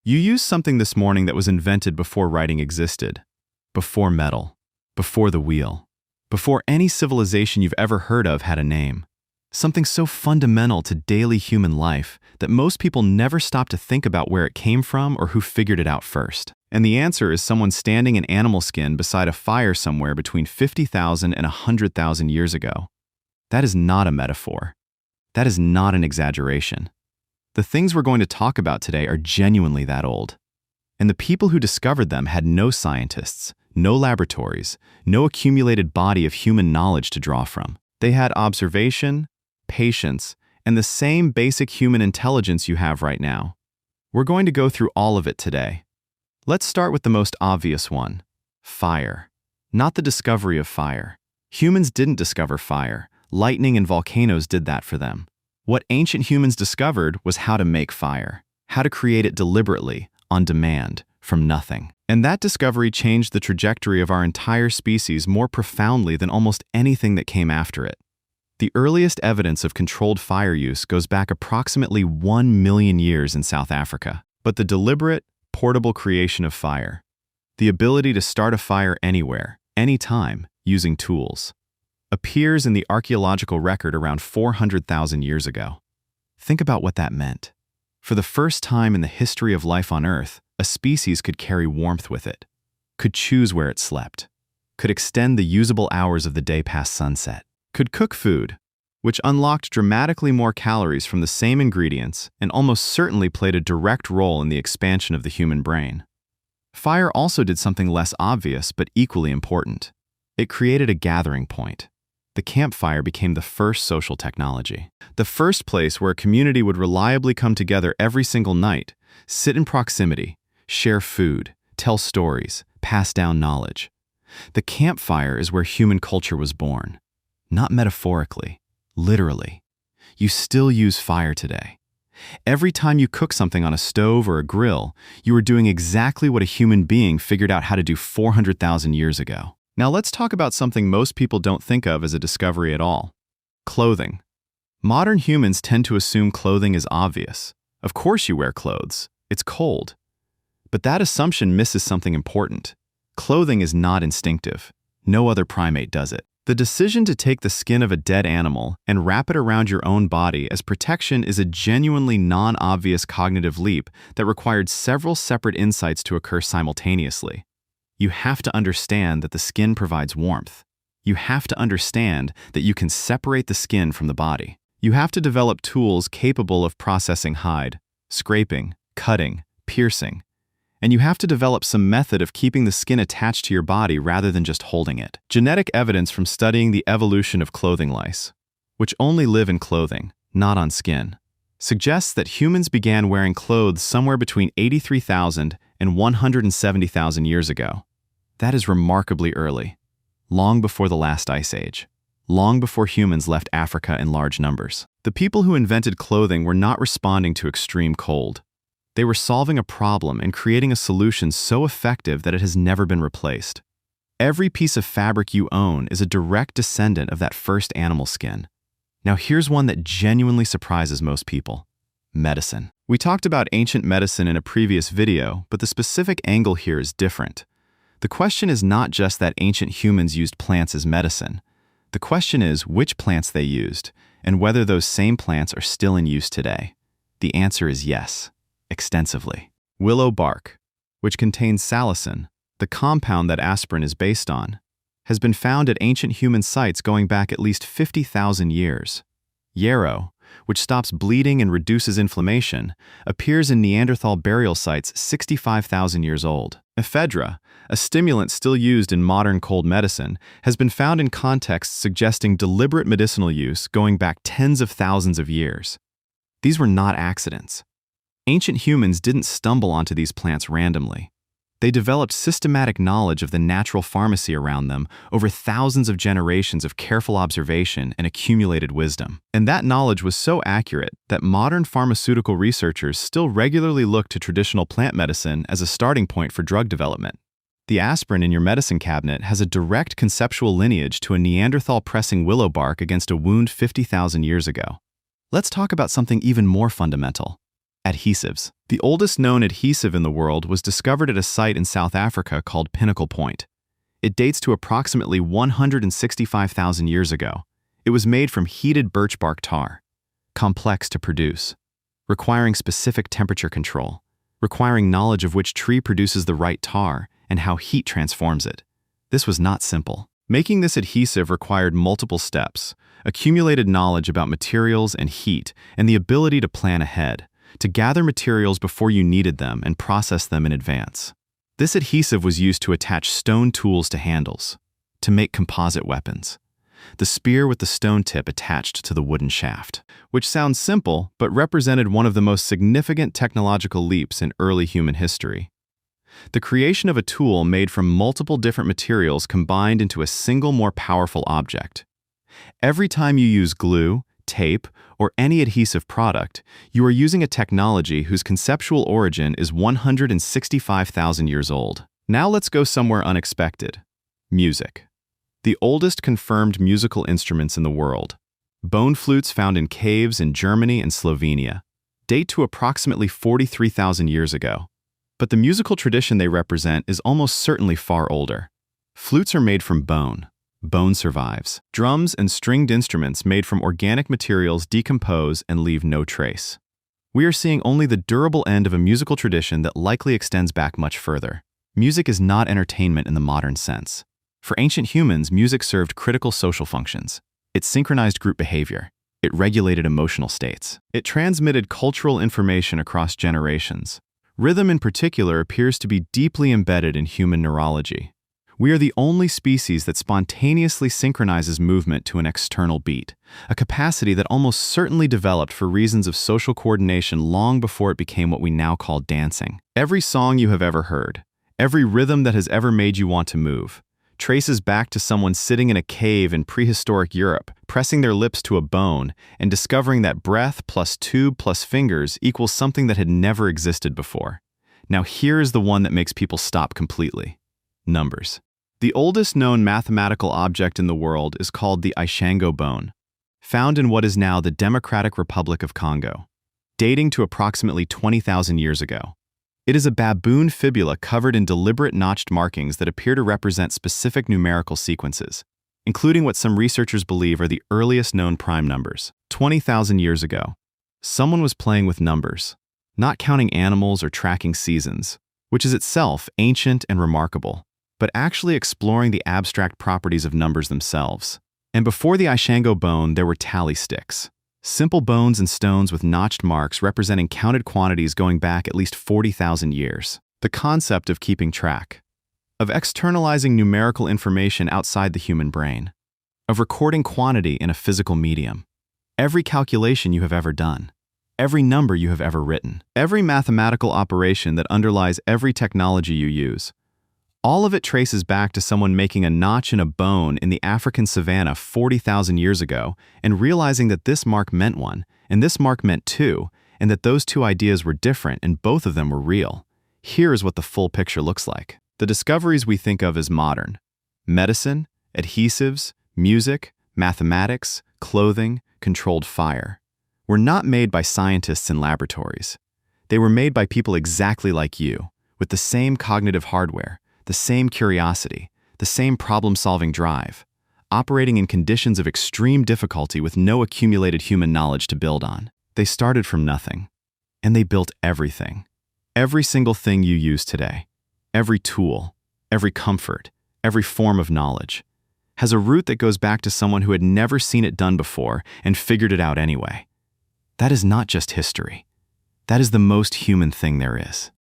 You used something this morning that was invented before writing existed, before metal, before the wheel, before any civilization you've ever heard of had a name. Something so fundamental to daily human life that most people never stop to think about where it came from or who figured it out first. And the answer is someone standing in animal skin beside a fire somewhere between 50,000 and 100,000 years ago. That is not a metaphor. That is not an exaggeration. The things we're going to talk about today are genuinely that old. And the people who discovered them had no scientists, no laboratories, no accumulated body of human knowledge to draw from. They had observation, patience, and the same basic human intelligence you have right now. We're going to go through all of it today. Let's start with the most obvious one, fire. Not the discovery of fire. Humans didn't discover fire. Lightning and volcanoes did that for them. What ancient humans discovered was how to make fire, how to create it deliberately, on demand, from nothing. And that discovery changed the trajectory of our entire species more profoundly than almost anything that came after it. The earliest evidence of controlled fire use goes back approximately 1 million years in South Africa. But the deliberate, portable creation of fire, the ability to start a fire anywhere, anytime, using tools, appears in the archaeological record around 400,000 years ago. Think about what that meant. For the first time in the history of life on Earth, a species could carry warmth with it, could choose where it slept, could extend the usable hours of the day past sunset, could cook food, which unlocked dramatically more calories from the same ingredients and almost certainly played a direct role in the expansion of the human brain. Fire also did something less obvious but equally important. It created a gathering point. The campfire became the first social technology. The first place where a community would reliably come together every single night, sit in proximity, share food, tell stories, pass down knowledge. The campfire is where human culture was born. Not metaphorically, literally. You still use fire today. Every time you cook something on a stove or a grill, you are doing exactly what a human being figured out how to do 400,000 years ago. Now let's talk about something most people don't think of as a discovery at all. Clothing. Modern humans tend to assume clothing is obvious. Of course you wear clothes. It's cold. But that assumption misses something important. Clothing is not instinctive. No other primate does it. The decision to take the skin of a dead animal and wrap it around your own body as protection is a genuinely non-obvious cognitive leap that required several separate insights to occur simultaneously. You have to understand that the skin provides warmth. You have to understand that you can separate the skin from the body. You have to develop tools capable of processing hide, scraping, cutting, piercing. And you have to develop some method of keeping the skin attached to your body rather than just holding it. Genetic evidence from studying the evolution of clothing lice, which only live in clothing, not on skin, suggests that humans began wearing clothes somewhere between 83,000 and 170,000 years ago. That is remarkably early, long before the last ice age, long before humans left Africa in large numbers. The people who invented clothing were not responding to extreme cold. They were solving a problem and creating a solution so effective that it has never been replaced. Every piece of fabric you own is a direct descendant of that first animal skin. Now here's one that genuinely surprises most people. Medicine. We talked about ancient medicine in a previous video, but the specific angle here is different. The question is not just that ancient humans used plants as medicine. The question is which plants they used, and whether those same plants are still in use today. The answer is yes, extensively. Willow bark, which contains salicin, the compound that aspirin is based on, has been found at ancient human sites going back at least 50,000 years. Yarrow, which stops bleeding and reduces inflammation, appears in Neanderthal burial sites 65,000 years old. Ephedra, a stimulant still used in modern cold medicine, has been found in contexts suggesting deliberate medicinal use going back tens of thousands of years. These were not accidents. Ancient humans didn't stumble onto these plants randomly. They developed systematic knowledge of the natural pharmacy around them over thousands of generations of careful observation and accumulated wisdom. And that knowledge was so accurate that modern pharmaceutical researchers still regularly look to traditional plant medicine as a starting point for drug development. The aspirin in your medicine cabinet has a direct conceptual lineage to a Neanderthal pressing willow bark against a wound 50,000 years ago. Let's talk about something even more fundamental: Adhesives. The oldest known adhesive in the world was discovered at a site in South Africa called Pinnacle Point. It dates to approximately 165,000 years ago. It was made from heated birch bark tar, complex to produce, requiring specific temperature control, requiring knowledge of which tree produces the right tar and how heat transforms it. This was not simple. Making this adhesive required multiple steps, accumulated knowledge about materials and heat, and the ability to plan ahead, to gather materials before you needed them and process them in advance. This adhesive was used to attach stone tools to handles, to make composite weapons. The spear with the stone tip attached to the wooden shaft, which sounds simple but represented one of the most significant technological leaps in early human history. The creation of a tool made from multiple different materials combined into a single more powerful object. Every time you use glue, tape, or any adhesive product, you are using a technology whose conceptual origin is 165,000 years old. Now let's go somewhere unexpected. Music. The oldest confirmed musical instruments in the world, bone flutes found in caves in Germany and Slovenia, date to approximately 43,000 years ago. But the musical tradition they represent is almost certainly far older. Flutes are made from bone. Bone survives. Drums and stringed instruments made from organic materials decompose and leave no trace. We are seeing only the durable end of a musical tradition that likely extends back much further. Music is not entertainment in the modern sense. For ancient humans, music served critical social functions. It synchronized group behavior. It regulated emotional states. It transmitted cultural information across generations. Rhythm in particular appears to be deeply embedded in human neurology. We are the only species that spontaneously synchronizes movement to an external beat, a capacity that almost certainly developed for reasons of social coordination long before it became what we now call dancing. Every song you have ever heard, every rhythm that has ever made you want to move, traces back to someone sitting in a cave in prehistoric Europe, pressing their lips to a bone and discovering that breath plus tube plus fingers equals something that had never existed before. Now here is the one that makes people stop completely. Numbers. The oldest known mathematical object in the world is called the Ishango Bone, found in what is now the Democratic Republic of Congo, dating to approximately 20,000 years ago. It is a baboon fibula covered in deliberate notched markings that appear to represent specific numerical sequences, including what some researchers believe are the earliest known prime numbers. 20,000 years ago, someone was playing with numbers, not counting animals or tracking seasons, which is itself ancient and remarkable, but actually exploring the abstract properties of numbers themselves. And before the Ishango bone, there were tally sticks, simple bones and stones with notched marks representing counted quantities going back at least 40,000 years. The concept of keeping track, of externalizing numerical information outside the human brain, of recording quantity in a physical medium. Every calculation you have ever done, every number you have ever written, every mathematical operation that underlies every technology you use, all of it traces back to someone making a notch in a bone in the African savanna 40,000 years ago and realizing that this mark meant one, and this mark meant two, and that those two ideas were different and both of them were real. Here is what the full picture looks like. The discoveries we think of as modern: medicine, adhesives, music, mathematics, clothing, controlled fire, were not made by scientists in laboratories. They were made by people exactly like you, with the same cognitive hardware, the same curiosity, the same problem-solving drive, operating in conditions of extreme difficulty with no accumulated human knowledge to build on. They started from nothing, and they built everything. Every single thing you use today, every tool, every comfort, every form of knowledge, has a root that goes back to someone who had never seen it done before and figured it out anyway. That is not just history. That is the most human thing there is.